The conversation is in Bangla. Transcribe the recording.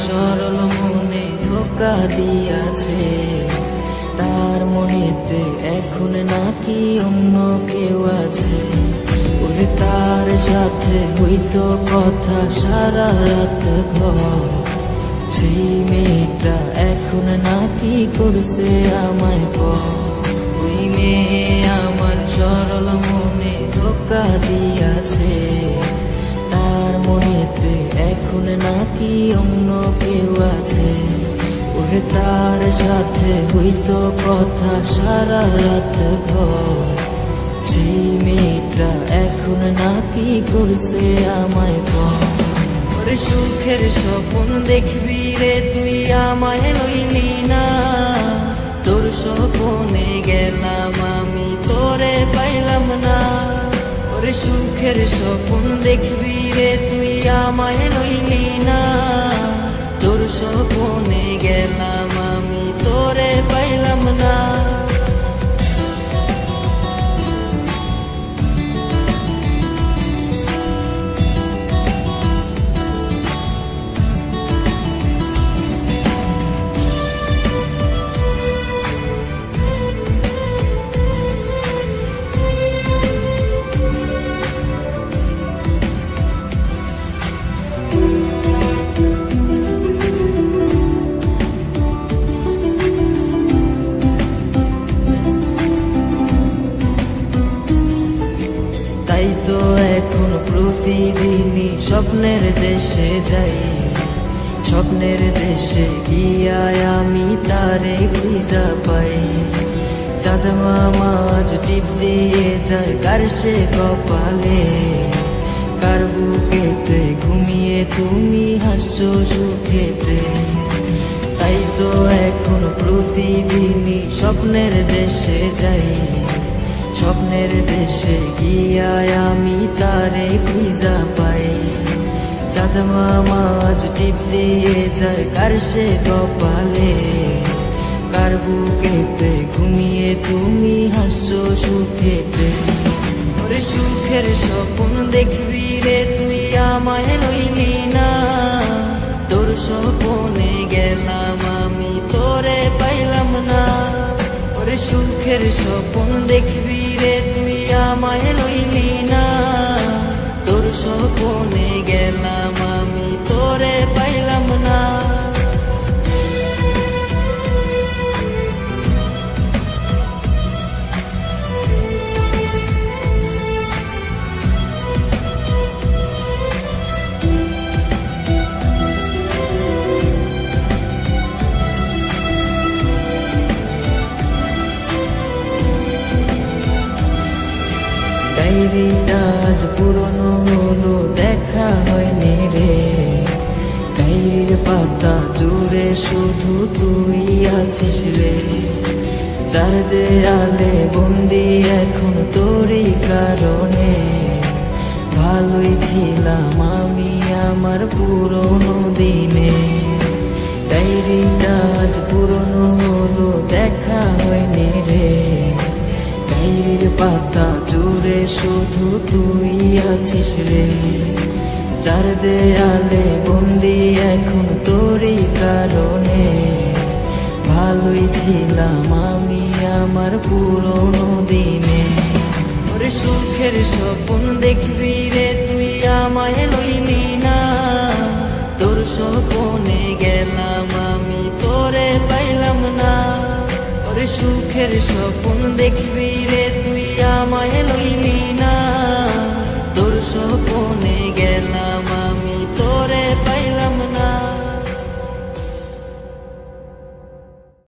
সরল মনে ধোঁকা দিয়াছে, তার মনেতে এখন নাকি অন্য কেউ আছে। ওরে তার সাথে হইতো কথা সারা রাত ঘর, সেই মেয়েটা এখন নাকি করছে আমায় পর। ওই মেয়ে আমার সরল মনে ধোঁকা দিয়াছে, তার মনেতে এখন নাকি অন্য কেউ আছে। ওরে তার সাথে হইতো কথা সারা রাত ভর, সেই মেয়েটা এখন নাকি করছে আমায় পর। ওরে সুখের স্বপ্ন দেখবি রে তুই আমায় লইলি না, তোর স্বপ্নে গেলাম আমি তোরে পাইলাম না। ওরে সুখের স্বপ্ন দেখবি রে তুই আমায় লইলি না, তোর স্বপ্নে গেলাম আমি তোরে পাইলাম না। তাই তো এখন প্রতিদিনই স্বপ্নের দেশে যাই, স্বপ্নের দেশে গিয়া আমি তারে খুঁজা পাই। চাঁদ মামা আজ টিপ দিয়ে যায় কার সে কপালে, কার বুকেতে ঘুমিয়ে তুমি হাসছো সুখেতে। তাই তো এখন প্রতিদিনই স্বপ্নের দেশে যাই, স্বপ্নের দেশে গিয়া আমি তারে খুঁজা পাই। চাঁদ মামা আজ টিপ দিয়ে যায় কার সে কপালে, কার বুকেতে ঘুমিয়ে তুমি হাসছো সুখেতে। ওরে সুখের স্বপ্ন দেখবি রে তুই আমায় লইলি না, তোর স্বপ্নে গেলাম আমি তোরে পাইলাম না। ওরে সুখের স্বপ্ন দেখবি রে তুই আমায় লইলি না, তোর স্বপ্নে গেলাম আমি তোরে পাইলাম না। ডায়েরিটা আজ পুরনো হলো দেখা হয়নি রে, ডায়েরির পাতা জুড়ে শুধু তুই আছিস রে। চার দেয়ালে বন্দি এখন তোরই কারণে, ভালোই ছিলাম আমি আমার পুরনো দিনে। ডায়েরিটা আজ পুরনো হলো দেখা হয়নি রে, ডায়েরির পাতা জুড়ে শুধু তুই আছিস রে। চার দেয়ালে বন্দি এখন তোরই কারণে, ভালোই ছিলাম আমি আমার পুরনো দিনে। ওরে সুখের স্বপ্ন দেখবি রে তুই আমায় লইলি না, তোর স্বপ্নে গেলাম আমি তোরে পাইলাম না। ওরে সুখের স্বপ্ন দেখবি রে তুই